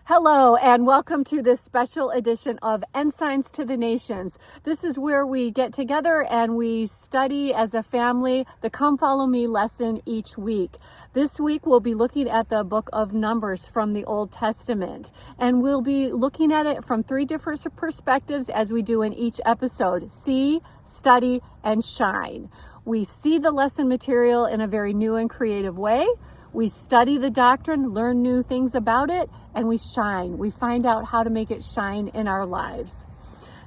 Hello and welcome to this special edition of Ensigns to the Nations. This is where we get together and we study as a family the Come Follow Me lesson each week. This week we'll be looking at the book of Numbers from the Old Testament, and we'll be looking at it from three different perspectives as we do in each episode: see, study, and shine. We see the lesson material in a very new and creative way. We study the doctrine, learn new things about it, and we shine. We find out how to make it shine in our lives.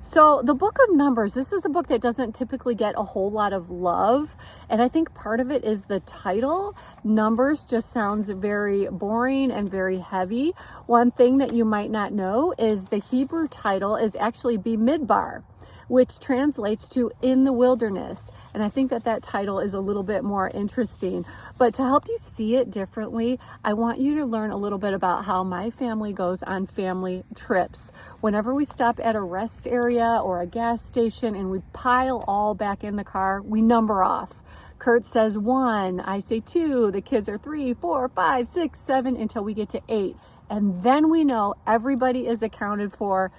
So the book of Numbers, this is a book that doesn't typically get a whole lot of love. And I think part of it is the title. Numbers just sounds very boring and very heavy. One thing that you might not know is the Hebrew title is actually Bimidbar, which translates to in the wilderness. And I think that title is a little bit more interesting. But to help you see it differently, I want you to learn a little bit about how my family goes on family trips. Whenever we stop at a rest area or a gas station and we pile all back in the car, we number off. Kurt says 1, I say 2, the kids are 3, 4, 5, 6, 7, until we get to 8. And then we know everybody is accounted for.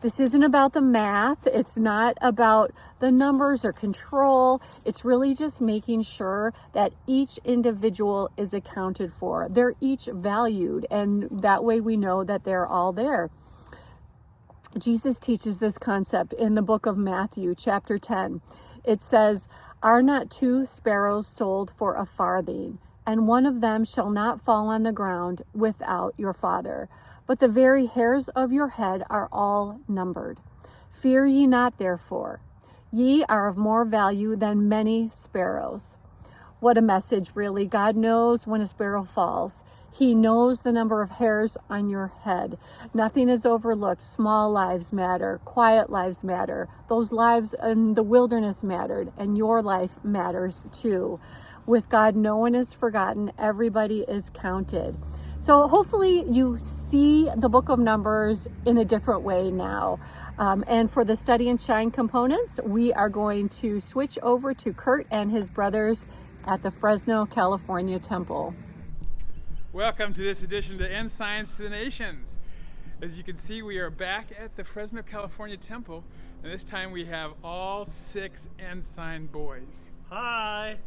This isn't about the math. It's not about the numbers or control. It's really just making sure that each individual is accounted for. They're each valued, and that way we know that they're all there. Jesus teaches this concept in the book of Matthew, chapter 10. It says, "Are not 2 sparrows sold for a farthing? And one of them shall not fall on the ground without your Father. But the very hairs of your head are all numbered. Fear ye not, therefore. Ye are of more value than many sparrows." What a message, really. God knows when a sparrow falls. He knows the number of hairs on your head. Nothing is overlooked. Small lives matter. Quiet lives matter. Those lives in the wilderness mattered, and your life matters too. With God, no one is forgotten. Everybody is counted. So hopefully you see the book of Numbers in a different way now. And for the study and shine components, we are going to switch over to Kurt and his brothers at the Fresno California Temple. Welcome to this edition of Ensigns to the Nations. As you can see, we are back at the Fresno California Temple, and this time we have all 6 Ensign boys. Hi!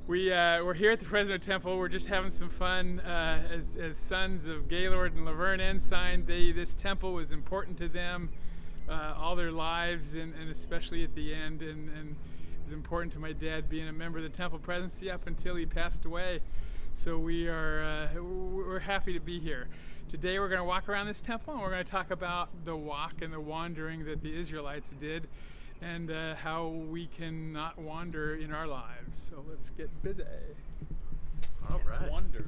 We're here at the Fresno Temple. We're just having some fun as sons of Gaylord and Laverne Ensign. This temple was important to them all their lives, and especially at the end. And it was important to my dad being a member of the temple presidency up until he passed away. So we're happy to be here. Today we're going to walk around this temple, and we're going to talk about the walk and the wandering that the Israelites did, and how we can not wander in our lives. So let's get busy. All right. Wander,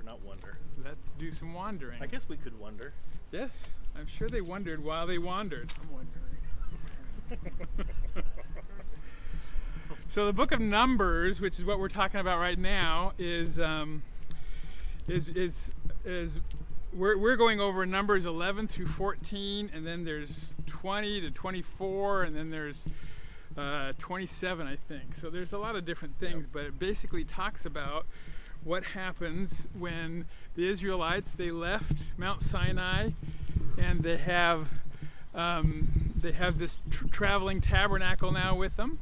not wonder. Let's do some wandering. I guess we could wonder. Yes, I'm sure they wondered while they wandered. I'm wondering. So the book of Numbers, which is what we're talking about right now, is we're going over Numbers 11 through 14, and then there's 20 to 24, and then there's 27, I think. So there's a lot of different things, but it basically talks about what happens when the Israelites, they left Mount Sinai, and they have this traveling tabernacle now with them,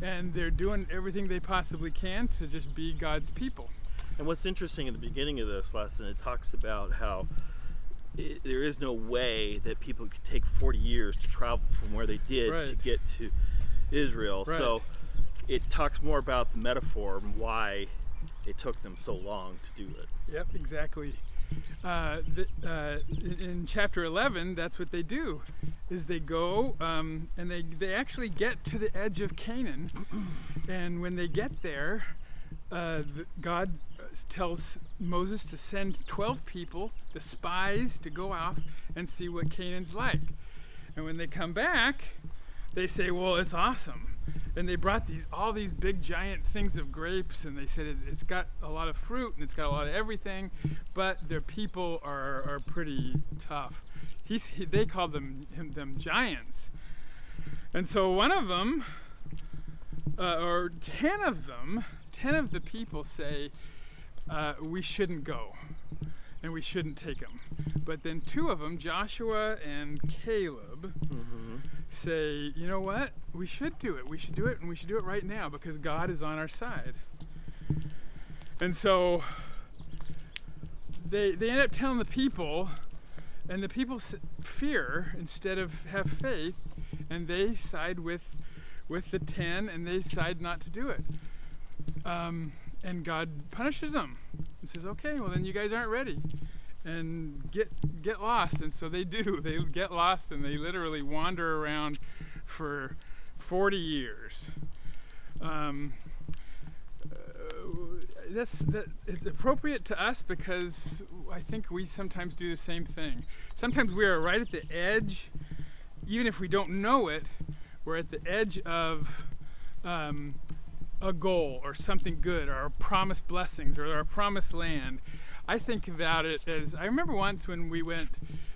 and they're doing everything they possibly can to just be God's people. And what's interesting in the beginning of this lesson, it talks about how there is no way that people could take 40 years to travel from where they did to get to Israel. Right. So it talks more about the metaphor and why it took them so long to do it. Yep, exactly. In chapter 11, that's what they do, is they go and they actually get to the edge of Canaan, and when they get there, God tells Moses to send 12 people, the spies, to go off and see what Canaan's like. And when they come back, they say, well, it's awesome. And they brought all these big giant things of grapes, and they said it's got a lot of fruit and it's got a lot of everything, but their people are pretty tough. They called them giants. And so one of them, or 10 of them, 10 of the people say, we shouldn't go and we shouldn't take them. But then two of them, Joshua and Caleb, say, you know what? We should do it. We should do it, and we should do it right now because God is on our side. And so they end up telling the people, and the people fear instead of have faith, and they side with the 10, and they decide not to do it. And God punishes them and says, okay, well then you guys aren't ready, and get lost. And so they do. They get lost, and they literally wander around for 40 years. It's appropriate to us because I think we sometimes do the same thing. Sometimes we are right at the edge, even if we don't know it. We're at the edge of a goal or something good, or our promised blessings, or our promised land. I think about it as, I remember once when we went,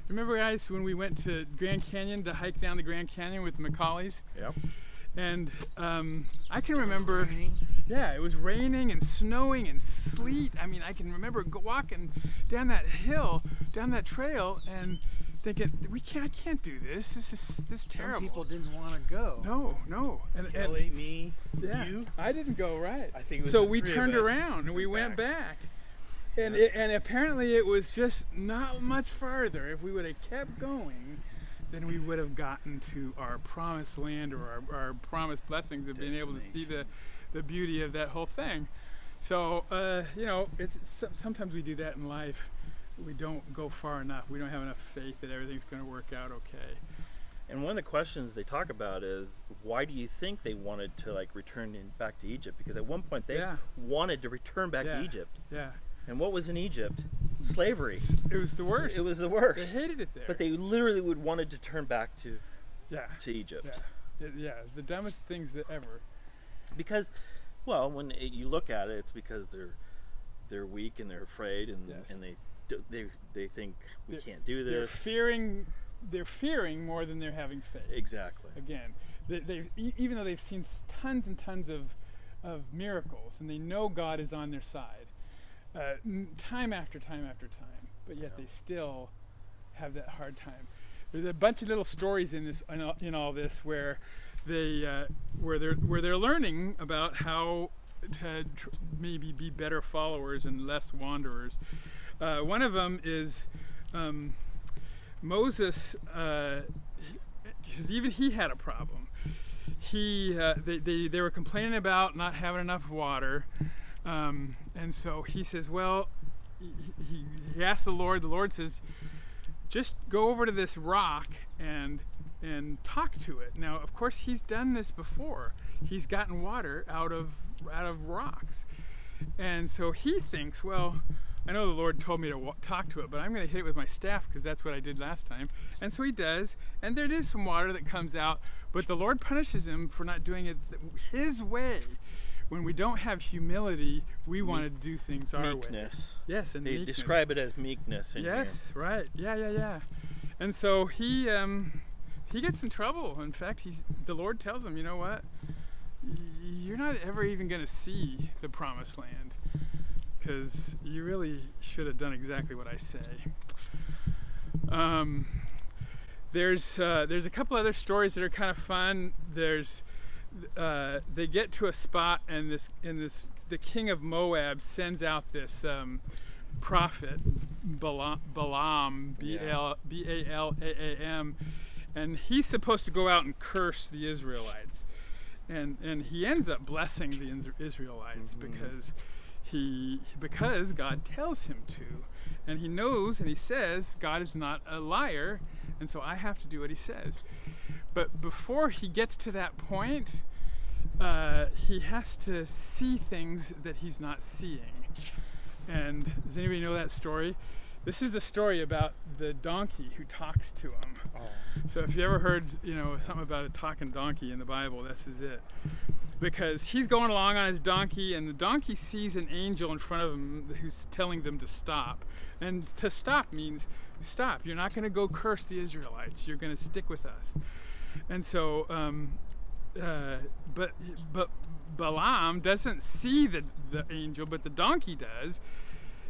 remember guys, when we went to Grand Canyon to hike down the Grand Canyon with the McCaulleys? Yeah. And I can remember, yeah, it was raining and snowing and sleet. I mean, I can remember walking down that hill, down that trail, and thinking, I can't do this. This is terrible. Some people didn't want to go. No. And Kelly, me, yeah, you. I didn't go, right. I think it was so the we three of turned us around and we went back. And apparently it was just not much farther. If we would have kept going, then we would have gotten to our promised land, or our promised blessings of being able to see the beauty of that whole thing. So, sometimes we do that in life. We don't go far enough. We don't have enough faith that everything's going to work out okay. And one of the questions they talk about is, why do you think they wanted to return back to Egypt? Because at one point they wanted to return back to Egypt. Yeah. And what was in Egypt? Slavery. It was the worst. It was the worst. They hated it there. But they literally wanted to turn back to Egypt. Yeah, the dumbest things that ever. Because, well, when you look at it, it's because they're weak and they're afraid, and they think we can't do this. They're fearing more than they're having faith. Exactly. Again, even though they've seen tons and tons of miracles, and they know God is on their side, time after time after time, but yet they still have that hard time. There's a bunch of little stories in all this where they're learning about how to maybe be better followers and less wanderers. One of them is Moses, because even he had a problem. They were complaining about not having enough water, and so he says, well, he asked the Lord says, just go over to this rock and talk to it. Now, of course, he's done this before. He's gotten water out of rocks, and so he thinks, well, I know the Lord told me to talk to it, but I'm going to hit it with my staff because that's what I did last time. And so he does, and there is some water that comes out, but the Lord punishes him for not doing it his way. When we don't have humility, we want to do things our way. Yes, and they describe it as meekness. Yes, right. Yeah. And so he gets in trouble. In fact, the Lord tells him, you know what? You're not ever even going to see the promised land, because you really should have done exactly what I say. There's a couple other stories that are kind of fun. They get to a spot, and the king of Moab sends out this prophet, Balaam, B-A-L-A-M, and he's supposed to go out and curse the Israelites, and he ends up blessing the Israelites because God tells him to, and he knows, and he says God is not a liar, and so I have to do what he says. But before he gets to that point, he has to see things that he's not seeing. And does anybody know that story? This is the story about the donkey who talks to him. Oh. So if you ever heard, something about a talking donkey in the Bible, this is it. Because he's going along on his donkey, and the donkey sees an angel in front of him who's telling them to stop. And to stop means stop. You're not going to go curse the Israelites. You're going to stick with us. And so, but Balaam doesn't see the angel, but the donkey does.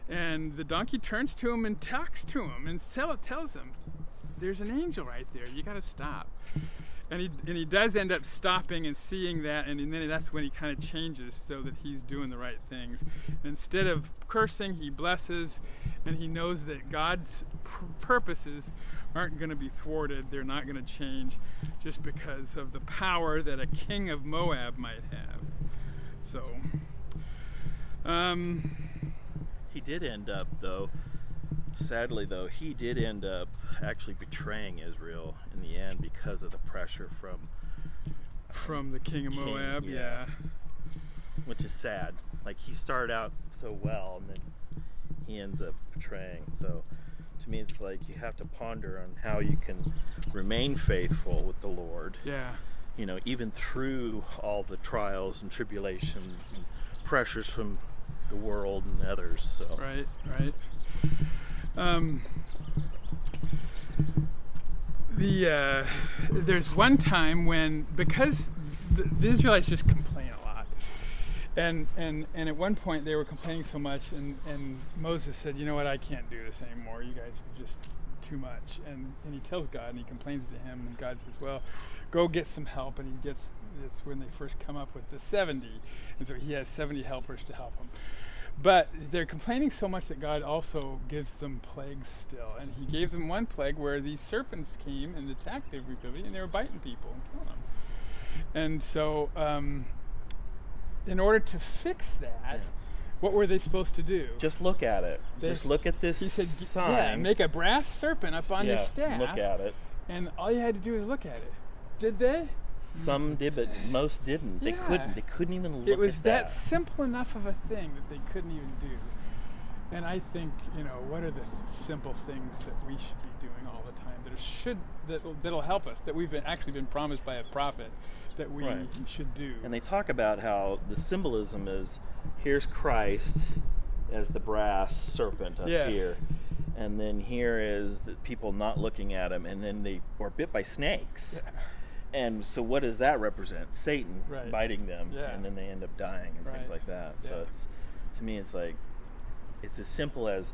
And the donkey turns to him and talks to him and tells him, there's an angel right there, you got to stop. And he does end up stopping and seeing that, and then that's when he kind of changes so that he's doing the right things. Instead of cursing, he blesses, and he knows that God's purposes aren't going to be thwarted. They're not going to change just because of the power that a king of Moab might have. So, he did end up, though, sadly though, he did end up actually betraying Israel in the end because of the pressure from the king of Moab, yeah. Which is sad. Like, he started out so well, and then he ends up betraying. So to me, it's like you have to ponder on how you can remain faithful with the Lord. Yeah. You know, even through all the trials and tribulations and pressures from the world and others. So. Right. There's one time when, because the Israelites just complain a lot, and at one point they were complaining so much, and Moses said, you know what, I can't do this anymore, you guys are just too much, and he tells God, and he complains to him, and God says, well, go get some help, and that's when they first come up with the 70, and so he has 70 helpers to help him. But they're complaining so much that God also gives them plagues still. And he gave them one plague where these serpents came and attacked everybody, and they were biting people and killing them. And so in order to fix that, what were they supposed to do? Just look at it. Just look at this sign. Yeah, make a brass serpent up on your staff. Look at it. And all you had to do is look at it. Did they? Some did, but most didn't. They couldn't. They couldn't even look at that. It was that simple enough of a thing that they couldn't even do. And I think, what are the simple things that we should be doing all the time that'll help us, that we've actually been promised by a prophet that we should do. And they talk about how the symbolism is, here's Christ as the brass serpent up here, and then here is the people not looking at him, and then they were bit by snakes. Yeah. And so what does that represent? Satan biting them, and then they end up dying and things like that. Yeah. So to me, it's like, it's as simple as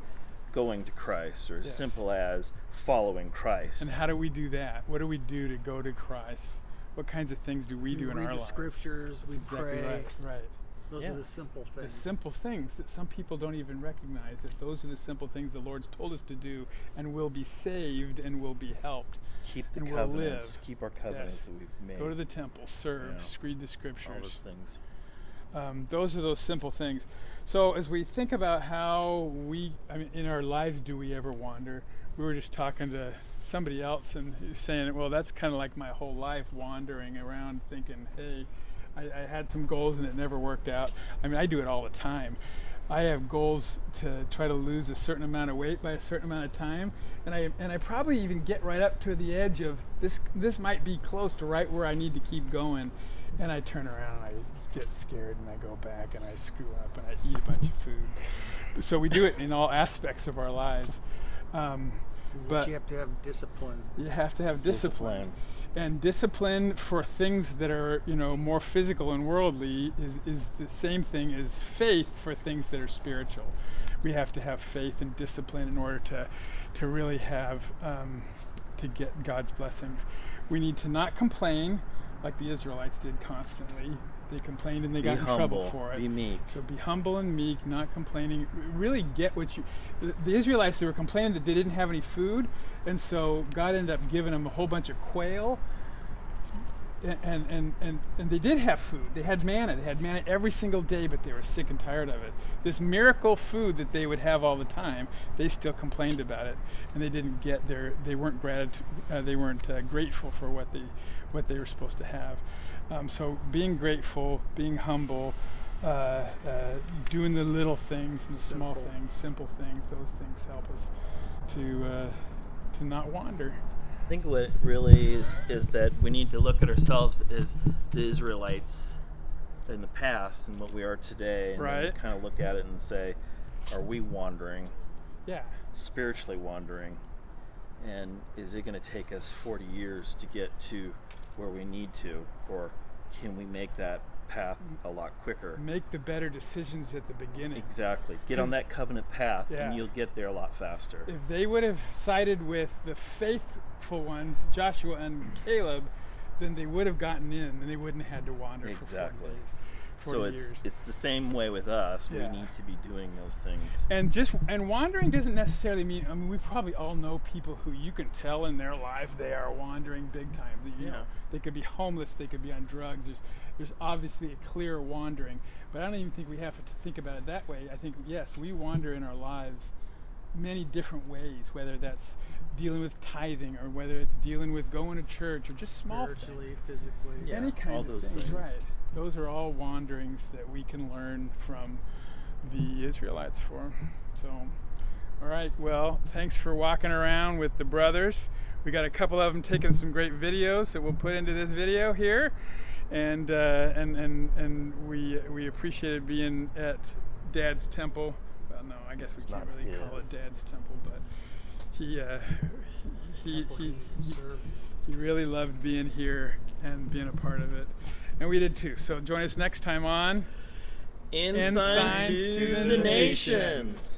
going to Christ, or as simple as following Christ. And how do we do that? What do we do to go to Christ? What kinds of things do we do in our lives? We read the scriptures, we pray. Right. Those are the simple things. The simple things that some people don't even recognize, that those are the simple things the Lord's told us to do, and we'll be saved and we'll be helped. Keep the covenants. Keep our covenants that we've made. Go to the temple, serve, read the scriptures. All those things. Those are those simple things. So as we think about how in our lives, do we ever wander? We were just talking to somebody else and saying, well, that's kind of like my whole life, wandering around thinking, hey, I had some goals and it never worked out. I do it all the time. I have goals to try to lose a certain amount of weight by a certain amount of time, and I probably even get right up to the edge of this might be close to right where I need to keep going, and I turn around and I get scared and I go back and I screw up and I eat a bunch of food. So we do it in all aspects of our lives. But you have to have discipline. You have to have discipline. And discipline for things that are, more physical and worldly is the same thing as faith for things that are spiritual. We have to have faith and discipline in order to really have, to get God's blessings. We need to not complain like the Israelites did constantly. They complained and they got in trouble for it. Be meek. So be humble and meek, not complaining. Really get what the Israelites, they were complaining that they didn't have any food, and so God ended up giving them a whole bunch of quail. And they did have food. They had manna. They had manna every single day, but they were sick and tired of it. This miracle food that they would have all the time, they still complained about it, and they didn't get they weren't grateful for what they were supposed to have. So being grateful, being humble, doing the little things and the small things, simple things, those things help us to not wander. I think what really is that we need to look at ourselves as the Israelites in the past and what we are today, and then kind of look at it and say, are we wandering? Yeah. Spiritually wandering? And is it going to take us 40 years to get to where we need to, or can we make that path a lot quicker. Make the better decisions at the beginning. Exactly. Get on that covenant path, Yeah. and you'll get there a lot faster. If they would have sided with the faithful ones, Joshua and Caleb, then they would have gotten in, and they wouldn't have had to wander Exactly. for 40 days. So it's the same way with us. Yeah. We need to be doing those things. And wandering doesn't necessarily mean, I mean, we probably all know people who you can tell in their life they are wandering big time. You know, they could be homeless, they could be on drugs. There's obviously a clear wandering, but I don't even think we have to think about it that way. I think, yes, we wander in our lives many different ways, whether that's dealing with tithing or whether it's dealing with going to church or just small Spiritually, things. physically. Yeah, Any kind all of those things, things. right? Those are all wanderings that we can learn from the Israelites for. So, all right, well, thanks for walking around with the brothers. We got a couple of them taking some great videos that we'll put into this video here, and we appreciated being at Dad's temple. Well, no, I guess we can't really call it Dad's temple, but he really loved being here and being a part of it. And we did too. So join us next time on Ensigns to the nations.